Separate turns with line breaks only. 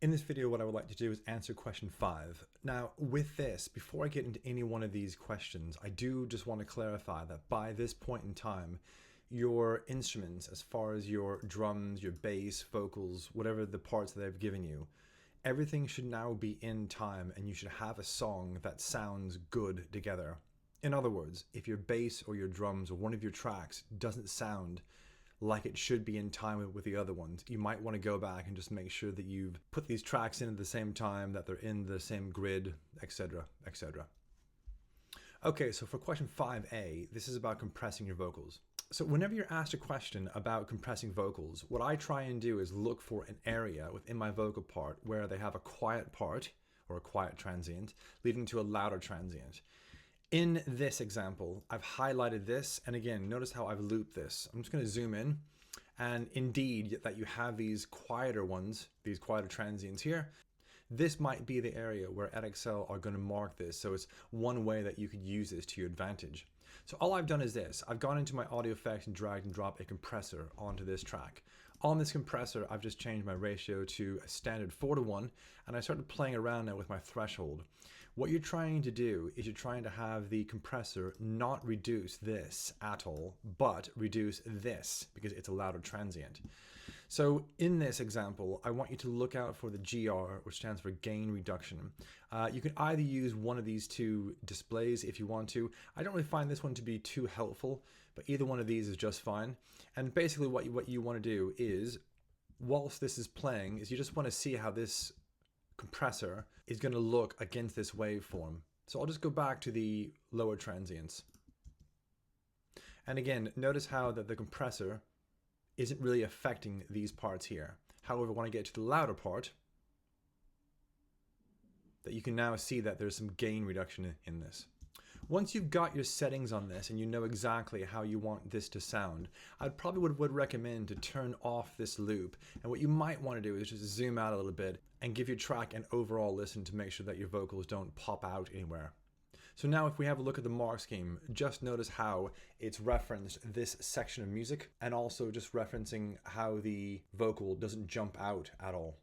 In this video, what I would like to do is answer question 5. Now, with this, before I get into any one of these questions, I do just want to clarify that by this point in time, your instruments, as far as your drums, your bass, vocals, whatever the parts that they've given you, everything should now be in time and you should have a song that sounds good together. In other words, if your bass or your drums or one of your tracks doesn't sound like it should be in time with the other ones, you might want to go back and just make sure that you've put these tracks in at the same time, that they're in the same grid, etc., etc. Okay, so for question 5a, this is about compressing your vocals. So whenever you're asked a question about compressing vocals, what I try and do is look for an area within my vocal part where they have a quiet part or a quiet transient leading to a louder transient. In this example, I've highlighted this, and again, notice how I've looped this. I'm just going to zoom in, and indeed that you have these quieter ones, these quieter transients here. This might be the area where Edexcel are going to mark this, so it's one way that you could use this to your advantage. So all I've done is this. I've gone into my audio effects and dragged and dropped a compressor onto this track. On this compressor, I've just changed my ratio to a standard 4:1, and I started playing around now with my threshold. What you're trying to do is you're trying to have the compressor not reduce this at all, but reduce this because it's a louder transient. So in this example, I want you to look out for the GR, which stands for gain reduction. You can either use one of these two displays if you want to. I don't really find this one to be too helpful, but either one of these is just fine. And basically what you want to do is, whilst this is playing, is you just want to see how this compressor is going to look against this waveform. So I'll just go back to the lower transients. And again, notice how that the compressor isn't really affecting these parts here. However, when I get to the louder part, that you can now see that there's some gain reduction in this. Once you've got your settings on this and you know exactly how you want this to sound, I probably would recommend to turn off this loop. And what you might want to do is just zoom out a little bit and give your track an overall listen to make sure that your vocals don't pop out anywhere. So now if we have a look at the mark scheme, just notice how it's referenced this section of music and also just referencing how the vocal doesn't jump out at all.